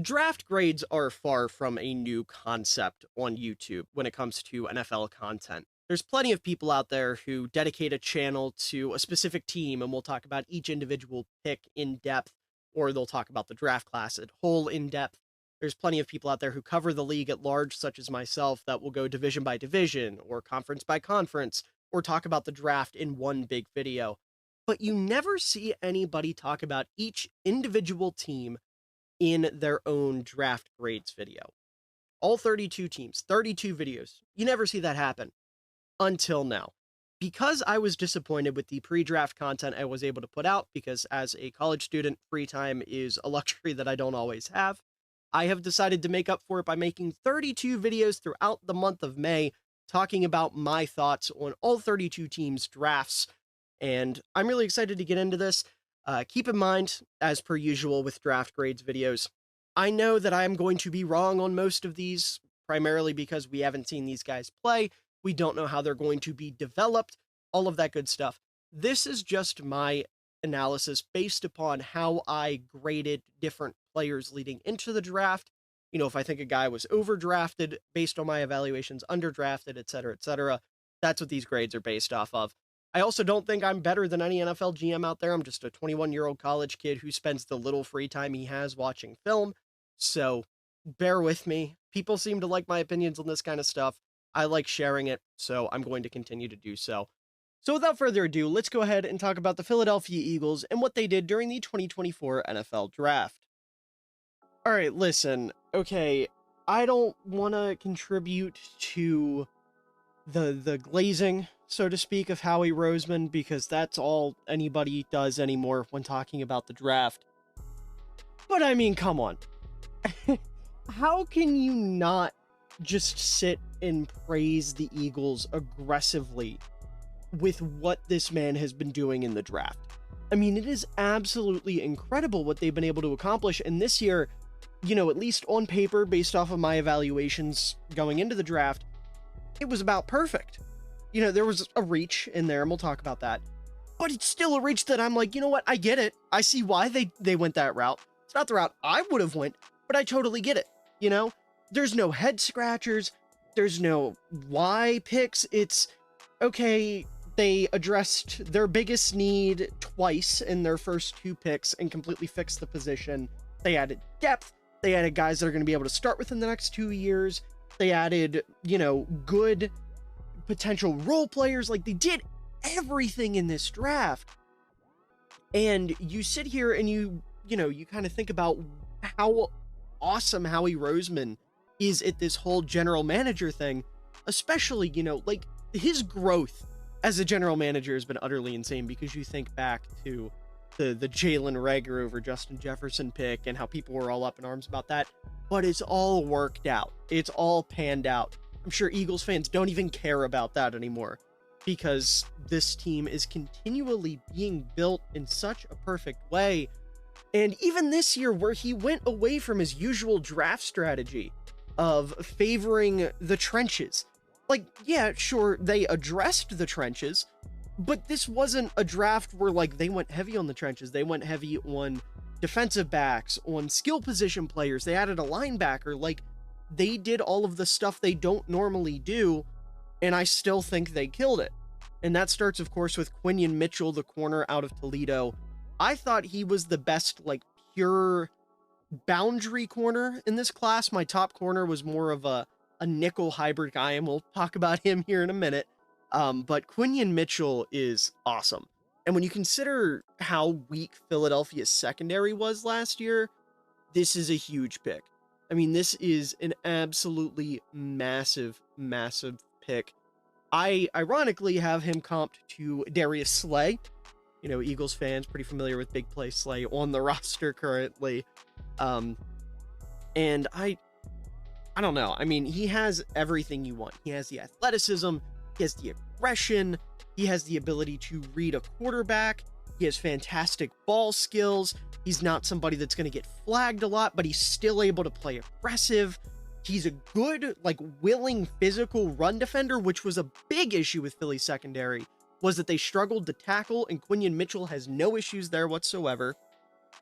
Draft grades are far from a new concept on YouTube when it comes to NFL content. There's plenty of people out there who dedicate a channel to a specific team and will talk about each individual pick in depth, or they'll talk about the draft class at whole in depth. There's plenty of people out there who cover the league at large, such as myself, that will go division by division or conference by conference or talk about the draft in one big video. But you never see anybody talk about each individual team in their own draft grades video. All 32 teams, 32 videos. You never see that happen until now. Because I was disappointed with the pre draft content I was able to put out, because as a college student, free time is a luxury that I don't always have, I have decided to make up for it by making 32 videos throughout the month of May talking about my thoughts on all 32 teams' drafts. And I'm really excited to get into this. Keep in mind, as per usual with draft grades videos, I know that I am going to be wrong on most of these, primarily because we haven't seen these guys play. We don't know how they're going to be developed, all of that good stuff. This is just my analysis based upon how I graded different players leading into the draft. You know, if I think a guy was overdrafted based on my evaluations, underdrafted, et cetera, et cetera. That's what these grades are based off of. I also don't think I'm better than any NFL GM out there. I'm just a 21-year-old college kid who spends the little free time he has watching film. So bear with me. People seem to like my opinions on this kind of stuff. I like sharing it, so I'm going to continue to do so. So without further ado, let's go ahead and talk about the Philadelphia Eagles and what they did during the 2024 NFL Draft. All right, listen. Okay, I don't want to contribute to the glazing, so to speak, of Howie Roseman, because that's all anybody does anymore when talking about the draft. But I mean, come on. How can you not just sit and praise the Eagles aggressively with what this man has been doing in the draft? I mean, it is absolutely incredible what they've been able to accomplish. And this year, you know, at least on paper, based off of my evaluations going into the draft, it was about perfect. You know, there was a reach in there, and we'll talk about that. But it's still a reach that I'm like, you know what? I get it. I see why they went that route. It's not the route I would have went, but I totally get it. You know, there's no head scratchers. There's no why picks. It's okay. They addressed their biggest need twice in their first two picks and completely fixed the position. They added depth. They added guys that are going to be able to start within the next 2 years. They added, you know, good potential role players. Like, they did everything in this draft. And you sit here and you kind of think about how awesome Howie Roseman is at this whole general manager thing, especially, you know, like, his growth as a general manager has been utterly insane, because you think back to the Jalen Reagor over Justin Jefferson pick and how people were all up in arms about that. But it's all worked out. It's all panned out. I'm sure Eagles fans don't even care about that anymore, because this team is continually being built in such a perfect way. And even this year, where he went away from his usual draft strategy of favoring the trenches. Like, yeah, sure, they addressed the trenches, but this wasn't a draft where, like, they went heavy on the trenches. They went heavy on defensive backs, on skill position players. They added a linebacker. Like, they did all of the stuff they don't normally do, and I still think they killed it. And that starts, of course, with Quinion Mitchell, the corner out of Toledo. I thought he was the best, like, pure boundary corner in this class. My top corner was more of a nickel hybrid guy, and we'll talk about him here in a minute. But Quinion Mitchell is awesome. And when you consider how weak Philadelphia's secondary was last year, this is a huge pick. I mean, this is an absolutely massive, massive pick. I ironically have him comped to Darius Slay. You know, Eagles fans pretty familiar with Big Play Slay on the roster currently. And I don't know. I mean, he has everything you want. He has the athleticism, he has the aggression, he has the ability to read a quarterback, he has fantastic ball skills. He's not somebody that's going to get flagged a lot, but he's still able to play aggressive. He's a good, like, willing physical run defender, which was a big issue with Philly's secondary, was that they struggled to tackle, and Quinion Mitchell has no issues there whatsoever.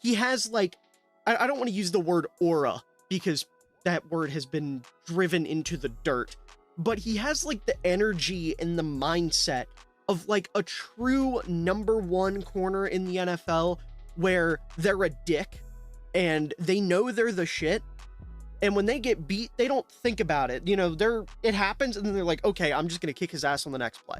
He has, like, I don't want to use the word aura because that word has been driven into the dirt, but he has like the energy and the mindset of like a true number one corner in the NFL where they're a dick and they know they're the shit. And when they get beat, they don't think about it. You know, it happens and then they're like, okay, I'm just going to kick his ass on the next play,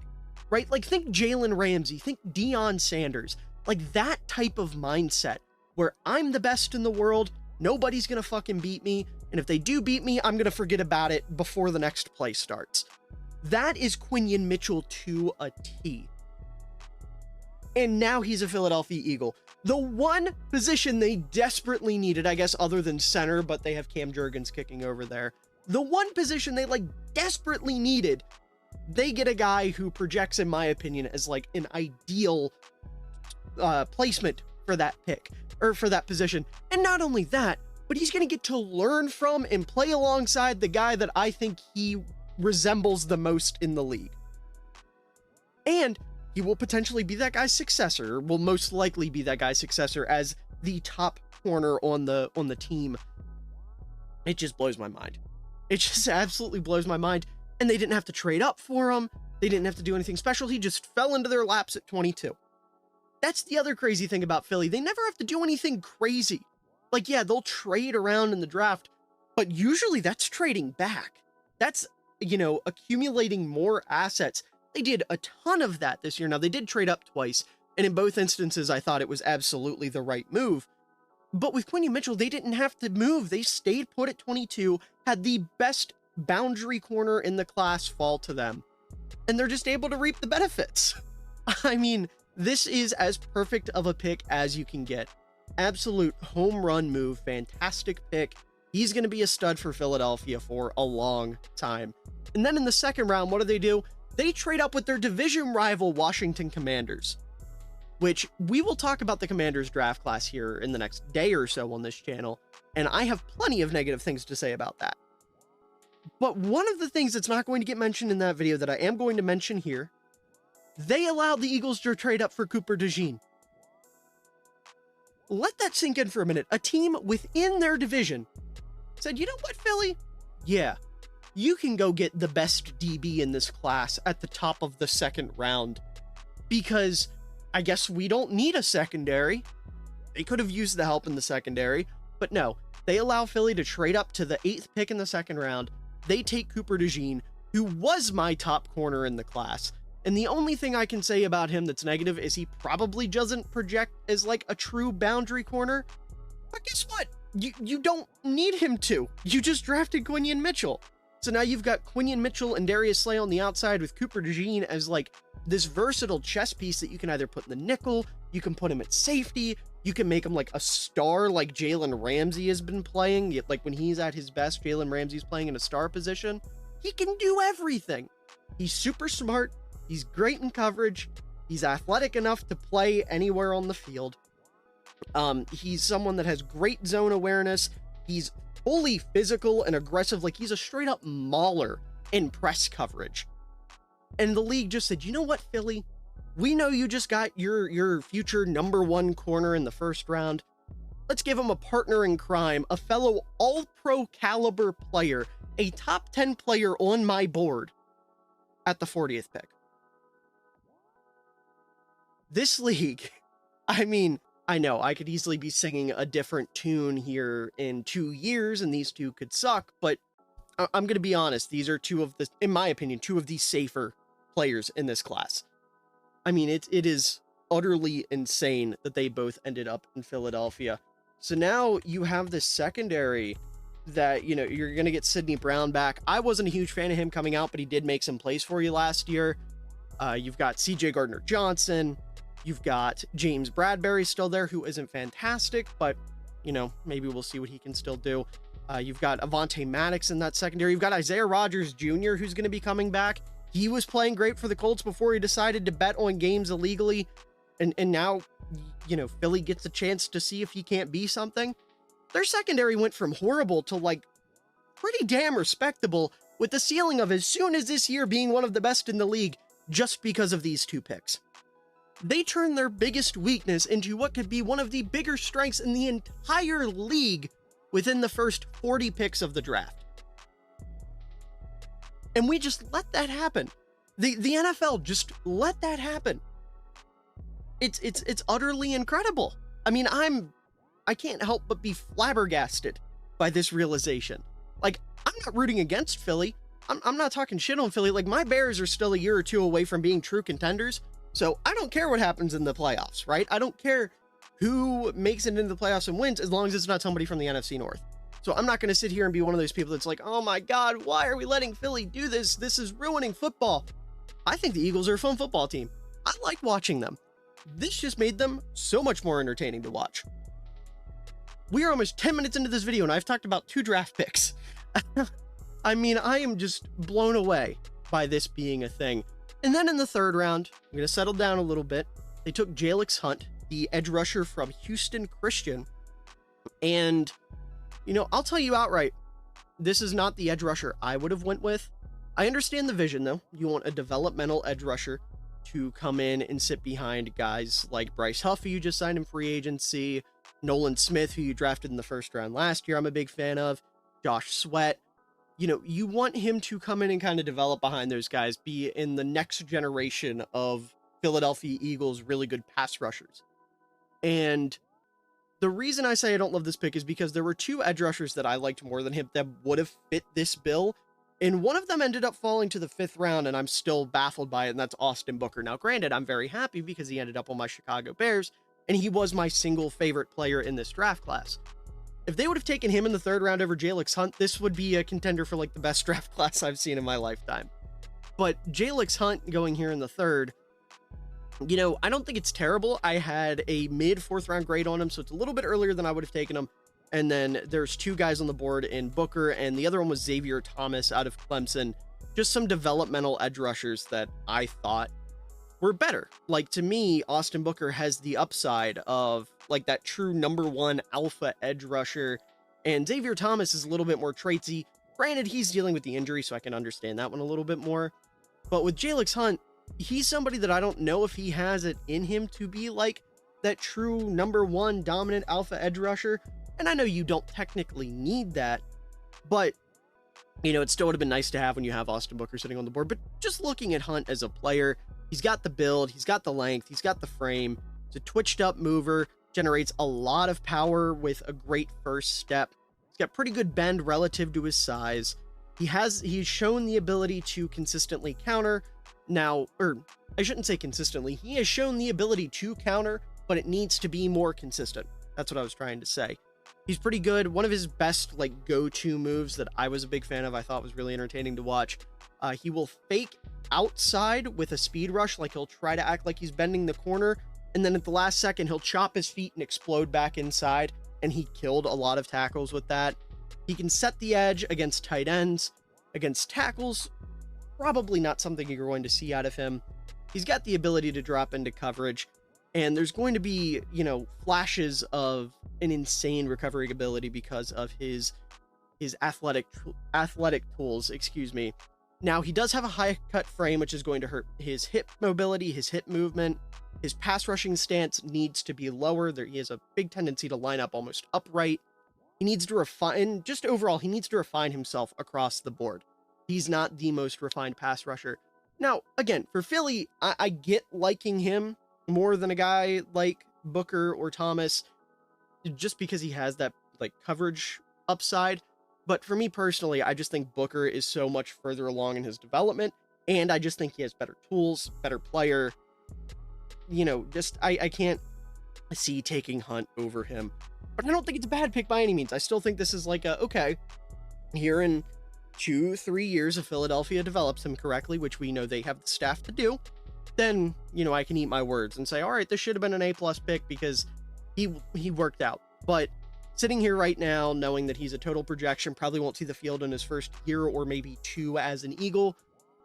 right? Like think Jalen Ramsey, think Deion Sanders, like that type of mindset where I'm the best in the world. Nobody's going to fucking beat me. And if they do beat me, I'm going to forget about it before the next play starts. That is Quinyon Mitchell to a T. And now he's a Philadelphia Eagle. The one position they desperately needed, I guess, other than center, but they have Cam Jurgens kicking over there. The one position they like desperately needed, they get a guy who projects, in my opinion, as like an ideal placement for that pick or for that position. And not only that, but he's going to get to learn from and play alongside the guy that I think he resembles the most in the league. And he will potentially be that guy's successor, or will most likely be that guy's successor as the top corner on the team. It just blows my mind. It just absolutely blows my mind. And they didn't have to trade up for him. They didn't have to do anything special. He just fell into their laps at 22. That's the other crazy thing about Philly. They never have to do anything crazy. Like, yeah, they'll trade around in the draft, but usually that's trading back. That's, you know, accumulating more assets. They did a ton of that this year. Now, they did trade up twice, and in both instances, I thought it was absolutely the right move. But with Quinyon Mitchell, they didn't have to move. They stayed put at 22, had the best boundary corner in the class fall to them, and they're just able to reap the benefits. I mean, this is as perfect of a pick as you can get. Absolute home run move, fantastic pick. He's going to be a stud for Philadelphia for a long time. And then in the second round, what do? They trade up with their division rival Washington Commanders, which we will talk about the Commanders draft class here in the next day or so on this channel, and I have plenty of negative things to say about that. But one of the things that's not going to get mentioned in that video that I am going to mention here, they allowed the Eagles to trade up for Cooper DeJean. Let that sink in for a minute. A team within their division said, you know what, Philly? Yeah, you can go get the best DB in this class at the top of the second round because I guess we don't need a secondary. They could have used the help in the secondary, but no, they allow Philly to trade up to the 8th pick in the second round. They take Cooper DeJean, who was my top corner in the class. And the only thing I can say about him that's negative is he probably doesn't project as like a true boundary corner. But guess what? You don't need him to. You just drafted Quinyon Mitchell. So now you've got Quinyon Mitchell and Darius Slay on the outside with Cooper DeJean as like this versatile chess piece that you can either put in the nickel, you can put him at safety, you can make him like a star like Jalen Ramsey has been playing. Like when he's at his best, Jalen Ramsey's playing in a star position. He can do everything. He's super smart. He's great in coverage. He's athletic enough to play anywhere on the field. He's someone that has great zone awareness. He's fully physical and aggressive. Like he's a straight up mauler in press coverage. And the league just said, you know what, Philly? We know you just got your future number one corner in the first round. Let's give him a partner in crime, a fellow all-pro caliber player, a top 10 player on my board at the 40th pick. This league, I mean, I know I could easily be singing a different tune here in 2 years and these two could suck, but I'm going to be honest. These are two of the, in my opinion, two of the safer players in this class. I mean, it is utterly insane that they both ended up in Philadelphia. So now you have this secondary that, you know, you're going to get Sidney Brown back. I wasn't a huge fan of him coming out, but he did make some plays for you last year. You've got CJ Gardner-Johnson. You've got James Bradbury still there, who isn't fantastic, but, you know, maybe we'll see what he can still do. You've got Avonte Maddox in that secondary. You've got Isaiah Rodgers Jr., who's going to be coming back. He was playing great for the Colts before he decided to bet on games illegally. And now, you know, Philly gets a chance to see if he can't be something. Their secondary went from horrible to, like, pretty damn respectable, with the ceiling of as soon as this year being one of the best in the league just because of these two picks. They turned their biggest weakness into what could be one of the bigger strengths in the entire league within the first 40 picks of the draft. And we just let that happen. The NFL just let that happen. It's utterly incredible. I mean, I can't help but be flabbergasted by this realization. Like, I'm not rooting against Philly. I'm not talking shit on Philly. Like, my Bears are still a year or two away from being true contenders. So I don't care what happens in the playoffs, right? I don't care who makes it into the playoffs and wins as long as it's not somebody from the NFC North. So I'm not going to sit here and be one of those people that's like, oh my God, why are we letting Philly do this? This is ruining football. I think the Eagles are a fun football team. I like watching them. This just made them so much more entertaining to watch. We are almost 10 minutes into this video and I've talked about 2 draft picks. I mean, I am just blown away by this being a thing. And then in the 3rd round, I'm going to settle down a little bit. They took Jalix Hunt, the edge rusher from Houston Christian. And, you know, I'll tell you outright, this is not the edge rusher I would have went with. I understand the vision, though. You want a developmental edge rusher to come in and sit behind guys like Bryce Huff, who you just signed in free agency, Nolan Smith, who you drafted in the 1st round last year, I'm a big fan of, Josh Sweat. You know, you want him to come in and kind of develop behind those guys, be in the next generation of Philadelphia Eagles really good pass rushers. And the reason I say I don't love this pick is because there were 2 edge rushers that I liked more than him that would have fit this bill. And one of them ended up falling to the 5th round, and I'm still baffled by it, and that's Austin Booker. Now, granted, I'm very happy because he ended up on my Chicago Bears, and he was my single favorite player in this draft class. If they would have taken him in the 3rd round over Jalix Hunt, this would be a contender for like the best draft class I've seen in my lifetime. But Jalix Hunt going here in the 3rd, you know, I don't think it's terrible. I had a mid 4th round grade on him, so it's a little bit earlier than I would have taken him. And then there's 2 guys on the board in Booker, and the other one was Xavier Thomas out of Clemson. Just some developmental edge rushers that I thought were better. Like, to me, Austin Booker has the upside of like that true number 1 alpha edge rusher, and Xavier Thomas is a little bit more traitsy. Granted, he's dealing with the injury, so I can understand that one a little bit more. But with Jalix Hunt, he's somebody that I don't know if he has it in him to be like that true number 1 dominant alpha edge rusher. And I know you don't technically need that, but you know, it still would have been nice to have when you have Austin Booker sitting on the board. But just looking at Hunt as a player, he's got the build, he's got the length, he's got the frame. He's a twitched up mover, generates a lot of power with a great first step. He's got pretty good bend relative to his size. He's shown the ability to consistently counter. Now, or I shouldn't say consistently, he has shown the ability to counter, but it needs to be more consistent. That's what I was trying to say. He's pretty good. One of his best like go-to moves that I was a big fan of, I thought was really entertaining to watch. He will fake outside with a speed rush, like he'll try to act like he's bending the corner, and then at the last second, he'll chop his feet and explode back inside, and he killed a lot of tackles with that. He can set the edge against tight ends, against tackles, probably not something you're going to see out of him. He's got the ability to drop into coverage, and there's going to be, you know, flashes of an insane recovery ability because of his athletic tools, excuse me. Now, he does have a high cut frame, which is going to hurt his hip mobility, his hip movement. His pass rushing stance needs to be lower. He has a big tendency to line up almost upright. He needs to refine, just overall, he needs to refine himself across the board. He's not the most refined pass rusher. Now, again, for Philly, I get liking him more than a guy like Booker or Thomas, just because he has that like coverage upside. But for me personally, I just think Booker is so much further along in his development, and I just think he has better tools, better player. You know, just I can't see taking Hunt over him. But I don't think it's a bad pick by any means. I still think this is like a, okay, here in 2-3 years if Philadelphia develops him correctly, which we know they have the staff to do, then, you know, I can eat my words and say, all right, this should have been an A+ pick because he worked out. But sitting here right now, knowing that he's a total projection, probably won't see the field in his first year or maybe 2 as an Eagle,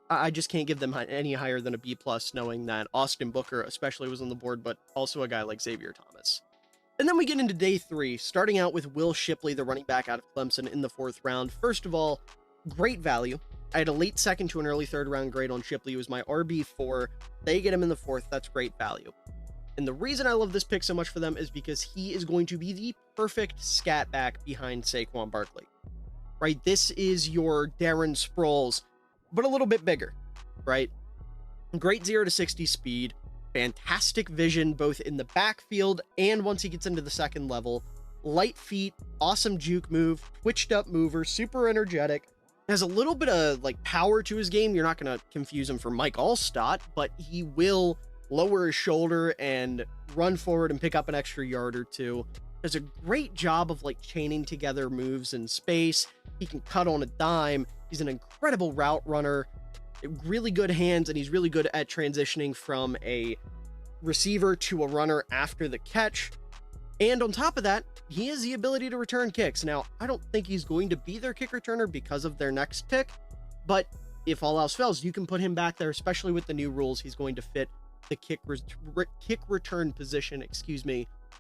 I just can't give them any higher than a B+, knowing that Austin Booker especially was on the board, but also a guy like Xavier Thomas. And then we get into day 3, starting out with Will Shipley, the running back out of Clemson in the 4th round. First of all, great value. I had a late second to an early third round grade on Shipley. He was my RB4. They get him in the fourth. That's great value. And the reason I love this pick so much for them is because he is going to be the perfect scat back behind Saquon Barkley, right? This is your Darren Sproles, but a little bit bigger, right? Great 0 to 60 speed, fantastic vision, both in the backfield and once he gets into the second level. Light feet, awesome juke move, twitched up mover, super energetic. Has a little bit of like power to his game. You're not going to confuse him for Mike Allstott, but he will lower his shoulder and run forward and pick up an extra yard or two. Does a great job of like chaining together moves in space. He can cut on a dime. He's an incredible route runner, really good hands, and he's really good at transitioning from a receiver to a runner after the catch. And on top of that, he has the ability to return kicks. Now, I don't think he's going to be their kick returner because of their next pick, but if all else fails, you can put him back there, especially with the new rules. He's going to fit the kick return position,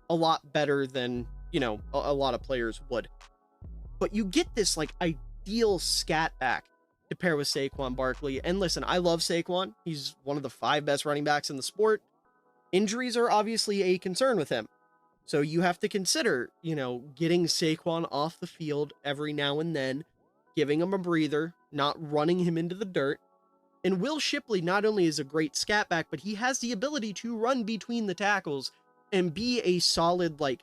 a lot better than, a lot of players would. But you get this like ideal scat back to pair with Saquon Barkley. And listen, I love Saquon. He's one of the 5 best running backs in the sport. Injuries are obviously a concern with him. So you have to consider, getting Saquon off the field every now and then, giving him a breather, not running him into the dirt. And Will Shipley not only is a great scat back, but he has the ability to run between the tackles and be a solid, I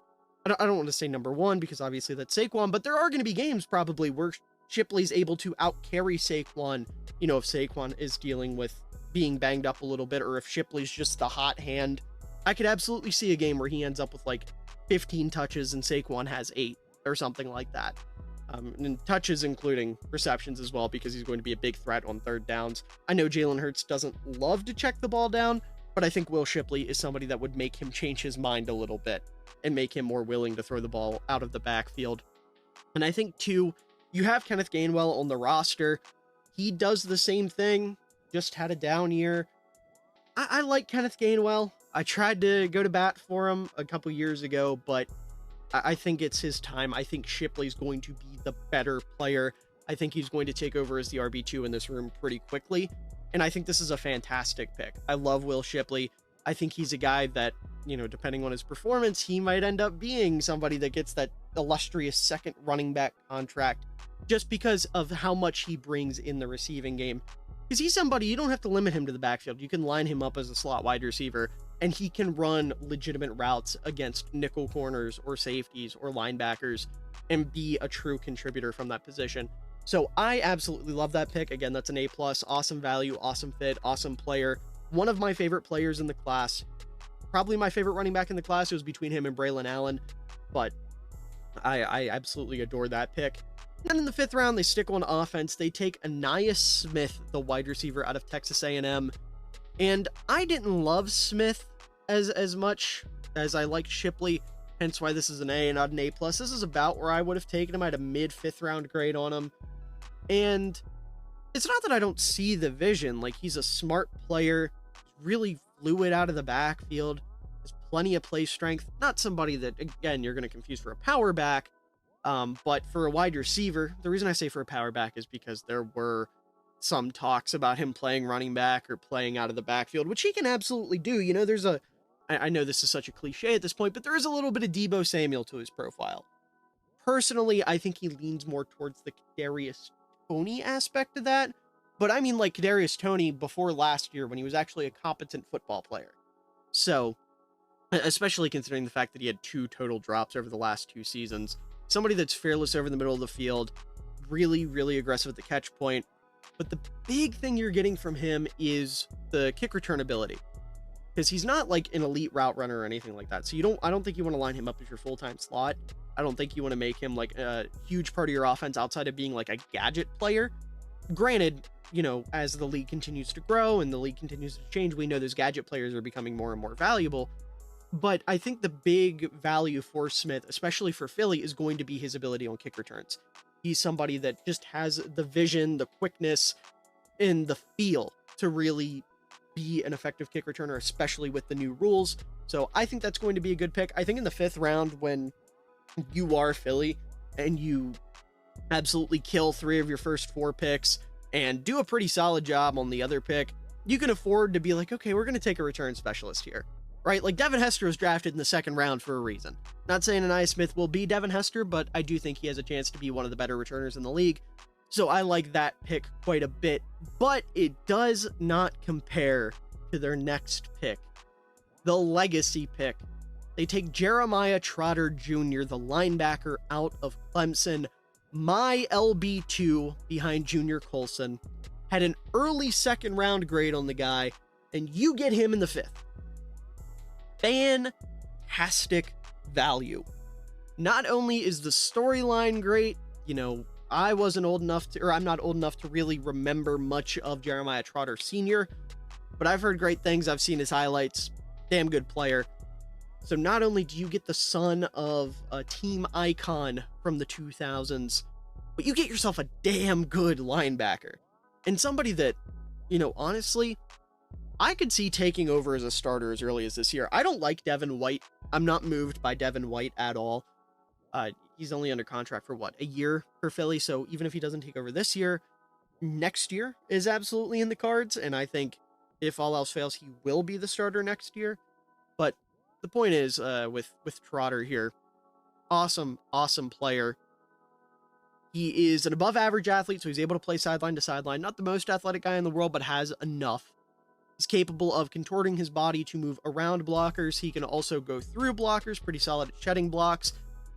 don't want to say number 1 because obviously that's Saquon, but there are going to be games probably where Shipley's able to out-carry Saquon, if Saquon is dealing with being banged up a little bit, or if Shipley's just the hot hand. I could absolutely see a game where he ends up with 15 touches and Saquon has 8 or something like that. And touches including receptions as well, because he's going to be a big threat on third downs. I know Jalen Hurts doesn't love to check the ball down, but I think Will Shipley is somebody that would make him change his mind a little bit and make him more willing to throw the ball out of the backfield. And I think too, you have Kenneth Gainwell on the roster. He does the same thing, just had a down year. I like Kenneth Gainwell. I tried to go to bat for him a couple years ago, but I think it's his time. I think Shipley's going to be the better player. I think he's going to take over as the RB2 in this room pretty quickly. And I think this is a fantastic pick. I love Will Shipley. I think he's a guy that, depending on his performance, he might end up being somebody that gets that illustrious second running back contract just because of how much he brings in the receiving game. Because he's somebody, you don't have to limit him to the backfield. You can line him up as a slot wide receiver, and he can run legitimate routes against nickel corners or safeties or linebackers and be a true contributor from that position. So I absolutely love that pick. Again, that's an A+, awesome value, awesome fit, awesome player. One of my favorite players in the class. Probably my favorite running back in the class. It was between him and Braylon Allen, but I absolutely adore that pick. Then in the 5th round, they stick on offense. They take Ainias Smith, the wide receiver out of Texas A&M. And I didn't love Smith as much as I liked Shipley, hence why this is an A and not an A+. This is about where I would have taken him. I had a mid-5th round grade on him. And it's not that I don't see the vision. He's a smart player, really fluid out of the backfield, has plenty of play strength. Not somebody that, again, you're going to confuse for a power back. But for a wide receiver, the reason I say for a power back is because there were some talks about him playing running back or playing out of the backfield, which he can absolutely do. I know this is such a cliche at this point, but there is a little bit of Deebo Samuel to his profile. Personally, I think he leans more towards the Kadarius Toney aspect of that. But I mean, Kadarius Toney before last year when he was actually a competent football player. So, especially considering the fact that he had 2 total drops over the last 2 seasons. Somebody that's fearless over the middle of the field, really, really aggressive at the catch point. But the big thing you're getting from him is the kick return ability. Because he's not an elite route runner or anything like that. So I don't think you want to line him up as your full-time slot. I don't think you want to make him a huge part of your offense outside of being a gadget player. Granted, as the league continues to grow and the league continues to change, we know those gadget players are becoming more and more valuable. But I think the big value for Smith, especially for Philly, is going to be his ability on kick returns. He's somebody that just has the vision, the quickness, and the feel to really be an effective kick returner, especially with the new rules. So I think that's going to be a good pick. I think in the 5th round, when you are Philly and you absolutely kill 3 of your first 4 picks, and do a pretty solid job on the other pick, you can afford to be like, okay, we're going to take a return specialist here, right? Like Devin Hester was drafted in the second round for a reason. Not saying Ainias Smith will be Devin Hester, but I do think he has a chance to be one of the better returners in the league. So I like that pick quite a bit, but it does not compare to their next pick, the legacy pick. They take Jeremiah Trotter Jr., the linebacker out of Clemson, my LB2 behind Junior Colson. Had an early second round grade on the guy, and you get him in the 5th. Fantastic value. Not only is the storyline great, you know, I'm not old enough to really remember much of Jeremiah Trotter Sr., but I've heard great things. I've seen his highlights. Damn good player. So not only do you get the son of a team icon from the 2000s, but you get yourself a damn good linebacker. And somebody that, you know, honestly, I could see taking over as a starter as early as this year. I don't like Devin White. I'm not moved by Devin White at all. He's only under contract for a year for Philly. So even if he doesn't take over this year, next year is absolutely in the cards. And I think if all else fails, he will be the starter next year. But the point is, with Trotter here, awesome player. He is an above average athlete, so he's able to play sideline to sideline. Not the most athletic guy in the world, but has enough. He's capable of contorting his body to move around blockers. He can also go through blockers, pretty solid at shedding blocks.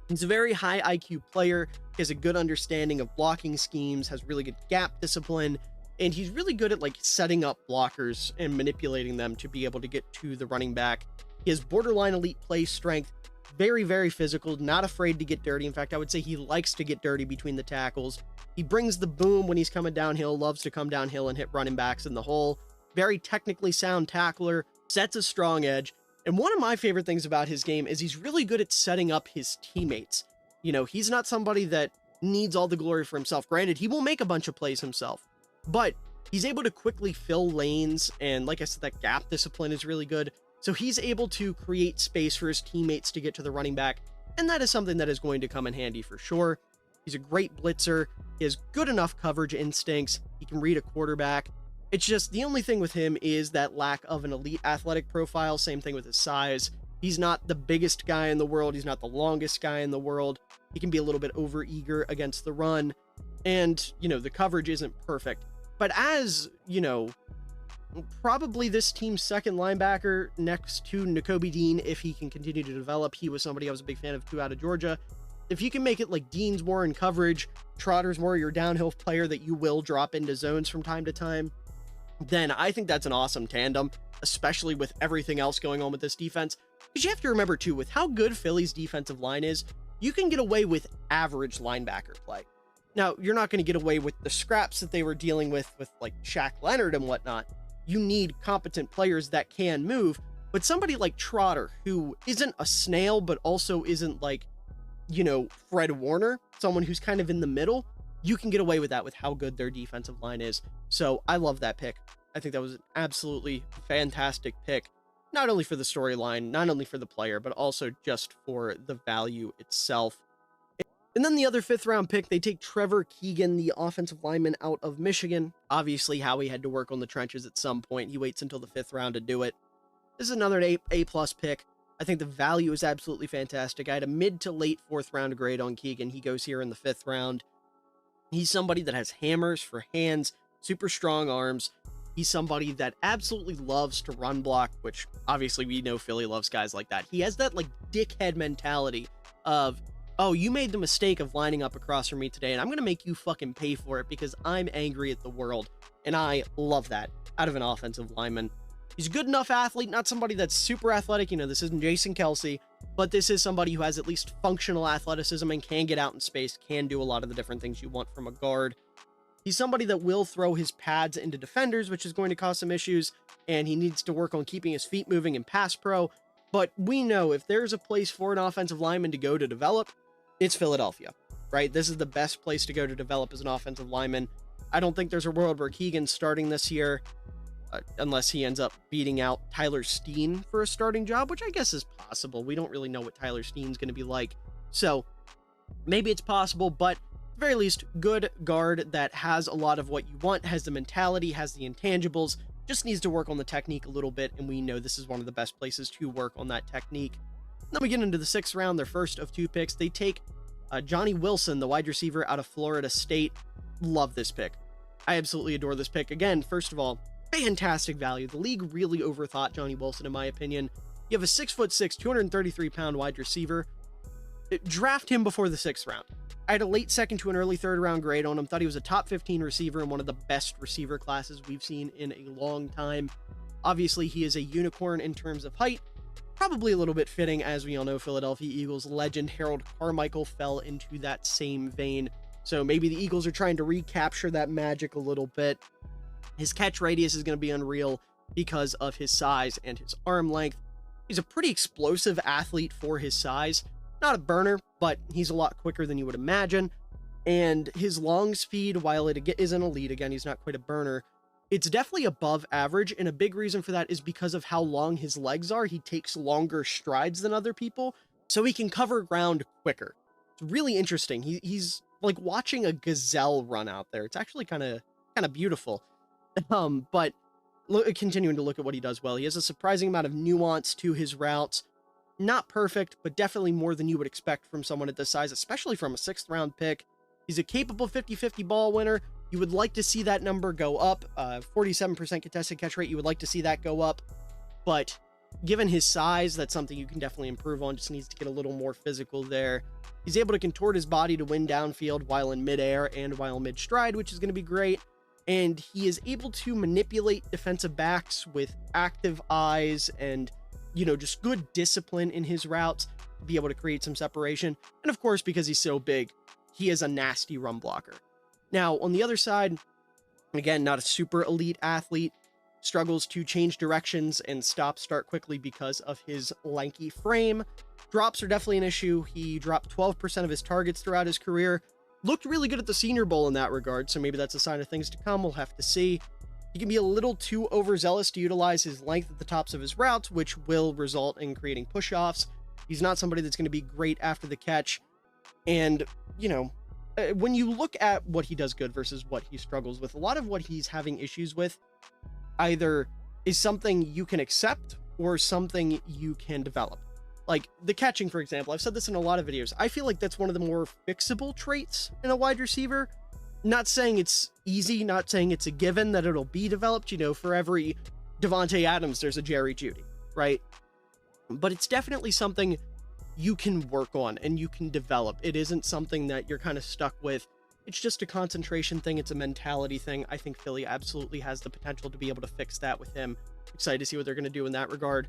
He's a very high IQ player. He has a good understanding of blocking schemes, has really good gap discipline, and he's really good at like setting up blockers and manipulating them to be able to get to the running back. He has borderline elite play strength. Very, very physical, not afraid to get dirty. In fact, I would say he likes to get dirty between the tackles. He brings the boom when he's coming downhill, loves to come downhill and hit running backs in the hole. Very technically sound tackler, sets a strong edge. And one of my favorite things about his game is he's really good at setting up his teammates. You know, he's not somebody that needs all the glory for himself. Granted, he will make a bunch of plays himself, but he's able to quickly fill lanes. And like I said, that gap discipline is really good. So he's able to create space for his teammates to get to the running back, and that is something that is going to come in handy for sure. He's a great blitzer. He has good enough coverage instincts. He can read a quarterback. It's just the only thing with him is that lack of an elite athletic profile. Same thing with his size. He's not the biggest guy in the world. He's not the longest guy in the world. He can be a little bit overeager against the run, and, you know, the coverage isn't perfect. But as, you know, probably this team's second linebacker next to Nakobe Dean, if he can continue to develop. He was somebody I was a big fan of too out of Georgia. If you can make it like Dean's more in coverage, Trotter's more your downhill player that you will drop into zones from time to time, then I think that's an awesome tandem, especially with everything else going on with this defense. Because you have to remember too, with how good Philly's defensive line is, you can get away with average linebacker play. Now, you're not going to get away with the scraps that they were dealing with like Shaq Leonard and whatnot. You need competent players that can move, but somebody like Trotter, who isn't a snail, but also isn't like, you know, Fred Warner, someone who's kind of in the middle, you can get away with that with how good their defensive line is. So I love that pick. I think that was an absolutely fantastic pick, not only for the storyline, not only for the player, but also just for the value itself. And then the other 5th round pick, they take Trevor Keegan, the offensive lineman out of Michigan. Obviously, Howie had to work on the trenches at some point. He waits until the 5th round to do it. This is another A-plus pick. I think the value is absolutely fantastic. I had a mid to late 4th round grade on Keegan. He goes here in the 5th round. He's somebody that has hammers for hands, super strong arms. He's somebody that absolutely loves to run block, which obviously we know Philly loves guys like that. He has that like dickhead mentality of, oh, you made the mistake of lining up across from me today, and I'm going to make you fucking pay for it because I'm angry at the world. And I love that out of an offensive lineman. He's a good enough athlete, not somebody that's super athletic. You know, this isn't Jason Kelsey, but this is somebody who has at least functional athleticism and can get out in space, can do a lot of the different things you want from a guard. He's somebody that will throw his pads into defenders, which is going to cause some issues, and he needs to work on keeping his feet moving in pass pro. But we know if there's a place for an offensive lineman to go to develop, it's Philadelphia, right? This is the best place to go to develop as an offensive lineman. I don't think there's a world where Keegan's starting this year, unless he ends up beating out Tyler Steen for a starting job, which I guess is possible. We don't really know what Tyler Steen's going to be like. So maybe it's possible, but very least, good guard that has a lot of what you want, has the mentality, has the intangibles, just needs to work on the technique a little bit, and we know this is one of the best places to work on that technique. Then we get into the 6th round, their first of 2 picks. They take Johnny Wilson, the wide receiver out of Florida State. Love this pick. I absolutely adore this pick. Again, first of all, fantastic value. The league really overthought Johnny Wilson, in my opinion. You have a 6'6", 233-pound wide receiver. Draft him before the 6th round. I had a late 2nd to an early 3rd round grade on him. Thought he was a top 15 receiver and one of the best receiver classes we've seen in a long time. Obviously, he is a unicorn in terms of height. Probably a little bit fitting, as we all know, Philadelphia Eagles legend Harold Carmichael fell into that same vein. So maybe the Eagles are trying to recapture that magic a little bit. His catch radius is going to be unreal because of his size and his arm length. He's a pretty explosive athlete for his size. Not a burner, but he's a lot quicker than you would imagine. And his long speed, while it isn't elite, again, he's not quite a burner, it's definitely above average. And a big reason for that is because of how long his legs are. He takes longer strides than other people, so he can cover ground quicker. It's really interesting. He's like watching a gazelle run out there. It's actually kind of beautiful. But continuing to look at what he does well, he has a surprising amount of nuance to his routes. Not perfect, but definitely more than you would expect from someone at this size, especially from a 6th round pick. He's a capable 50-50 ball winner. You would like to see that number go up. 47% contested catch rate, you would like to see that go up. But given his size, that's something you can definitely improve on. Just needs to get a little more physical there. He's able to contort his body to win downfield while in midair and while mid-stride, which is going to be great. And he is able to manipulate defensive backs with active eyes and, just good discipline in his routes to be able to create some separation. And of course, because he's so big, he is a nasty run blocker. Now, on the other side, again, not a super elite athlete, struggles to change directions and start quickly because of his lanky frame. Drops are definitely an issue. He dropped 12% of his targets throughout his career. Looked really good at the Senior Bowl in that regard, so maybe that's a sign of things to come. We'll have to see. He can be a little too overzealous to utilize his length at the tops of his routes, which will result in creating push-offs. He's not somebody that's going to be great after the catch. And, when you look at what he does good versus what he struggles with, a lot of what he's having issues with either is something you can accept or something you can develop. Like the catching, for example, I've said this in a lot of videos. I feel like that's one of the more fixable traits in a wide receiver. Not saying it's easy, not saying it's a given that it'll be developed. For every Devontae Adams, there's a Jerry Jeudy, right? But it's definitely something you can work on and you can develop. It isn't something that you're kind of stuck with. It's just a concentration thing. It's a mentality thing. I think Philly absolutely has the potential to be able to fix that with him. Excited to see what they're going to do in that regard.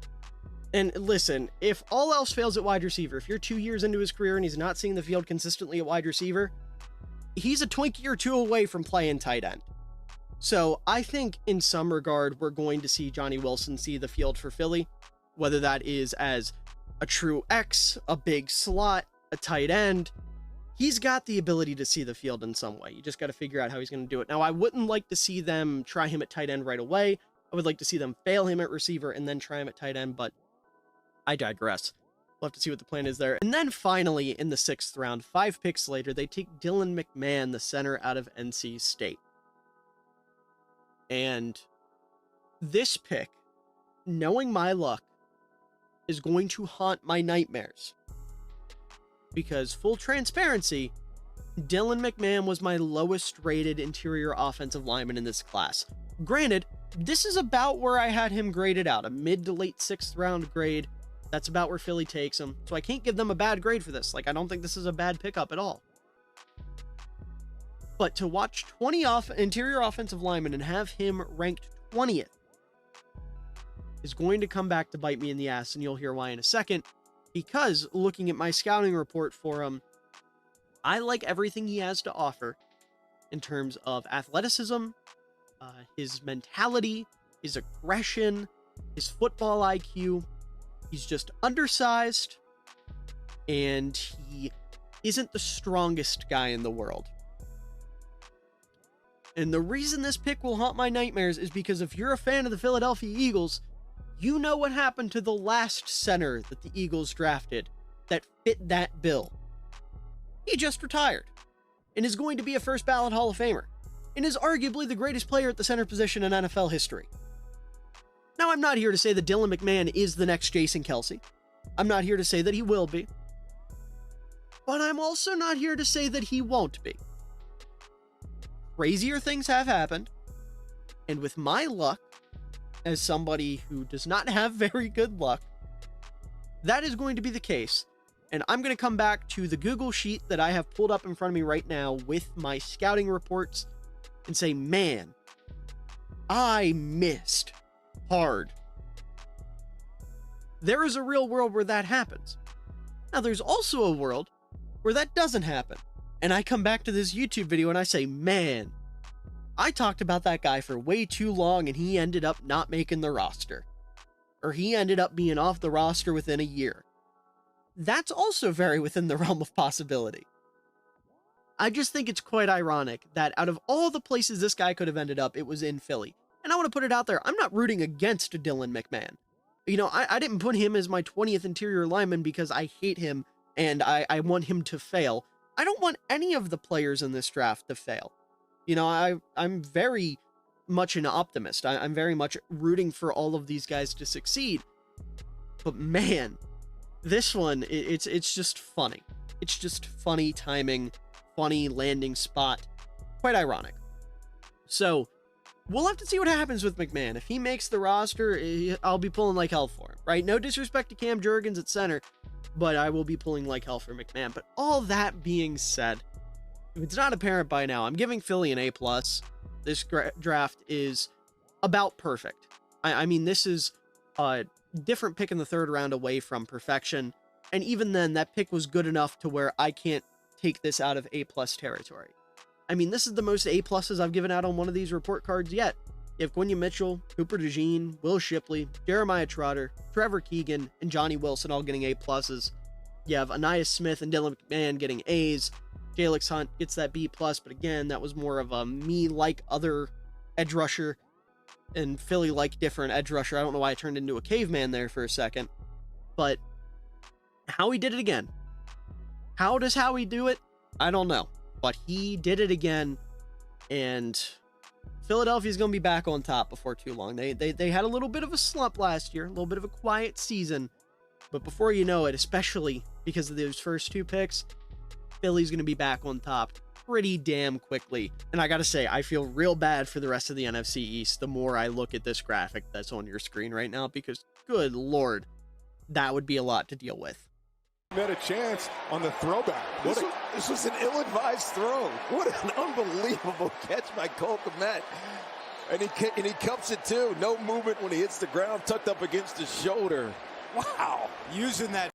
And listen, if all else fails at wide receiver, if you're 2 years into his career and he's not seeing the field consistently at wide receiver, he's a Twinkie or 2 away from playing tight end. So I think in some regard, we're going to see Johnny Wilson see the field for Philly, whether that is as a true X, a big slot, a tight end. He's got the ability to see the field in some way. You just got to figure out how he's going to do it. Now, I wouldn't like to see them try him at tight end right away. I would like to see them fail him at receiver and then try him at tight end, but I digress. We'll have to see what the plan is there. And then finally, in the 6th round, 5 picks later, they take Dylan McMahon, the center out of NC State. And this pick, knowing my luck, is going to haunt my nightmares. Because full transparency, Dylan McMahon was my lowest rated interior offensive lineman in this class. Granted, this is about where I had him graded out, a mid to late 6th round grade. That's about where Philly takes him. So I can't give them a bad grade for this. I don't think this is a bad pickup at all. But to watch 20 interior offensive linemen and have him ranked 20th is going to come back to bite me in the ass, and you'll hear why in a second. Because looking at my scouting report for him, I like everything he has to offer in terms of athleticism, his mentality, his aggression, his football IQ. He's just undersized, and he isn't the strongest guy in the world. And the reason this pick will haunt my nightmares is because if you're a fan of the Philadelphia Eagles, you know what happened to the last center that the Eagles drafted that fit that bill. He just retired. and is going to be a first ballot Hall of Famer, and is arguably the greatest player at the center position in NFL history. Now, I'm not here to say that Dylan McMahon is the next Jason Kelce. I'm not here to say that he will be. But I'm also not here to say that he won't be. Crazier things have happened, and with my luck, as somebody who does not have very good luck, that is going to be the case. And I'm going to come back to the Google sheet that I have pulled up in front of me right now with my scouting reports and say, man, I missed hard. There is a real world where that happens. Now, there's also a world where that doesn't happen. And I come back to this YouTube video and I say, man, I talked about that guy for way too long and he ended up not making the roster. Or he ended up being off the roster within a year. That's also very within the realm of possibility. I just think it's quite ironic that out of all the places this guy could have ended up, it was in Philly. And I want to put it out there, I'm not rooting against Dylan McMahon. You know, I didn't put him as my 20th interior lineman because I hate him and I want him to fail. I don't want any of the players in this draft to fail. You know, I'm very much an optimist. I'm very much rooting for all of these guys to succeed. But man, this one, it's just funny. It's just funny timing, funny landing spot. Quite ironic. So, we'll have to see what happens with McMahon. If he makes the roster, I'll be pulling like hell for him, right? No disrespect to Cam Jurgens at center, but I will be pulling like hell for McMahon. But all that being said, if it's not apparent by now, I'm giving Philly an A+. This draft is about perfect. I mean, this is a different pick in the third round away from perfection. And even then, that pick was good enough to where I can't take this out of A+ territory. I mean, this is the most A+s I've given out on one of these report cards yet. You have Quinyon Mitchell, Cooper DeJean, Will Shipley, Jeremiah Trotter, Trevor Keegan, and Johnny Wilson all getting A+s. You have Ainias Smith and Dylan McMahon getting A's. Jalix Hunt gets that B+, but again, that was more of a me-like other edge rusher and Philly-like different edge rusher. I don't know why I turned into a caveman there for a second. But Howie did it again. How does Howie do it? I don't know. But he did it again, and Philadelphia's going to be back on top before too long. They had a little bit of a slump last year, a little bit of a quiet season, but before you know it, especially because of those first two picks, Philly's going to be back on top pretty damn quickly. And I got to say, I feel real bad for the rest of the NFC East the more I look at this graphic that's on your screen right now, because good Lord, that would be a lot to deal with. Had a chance on the throwback. This was an ill-advised throw. What an unbelievable catch by Cole Kmet. And he cups it too. No movement when he hits the ground, tucked up against his shoulder. Wow. Using that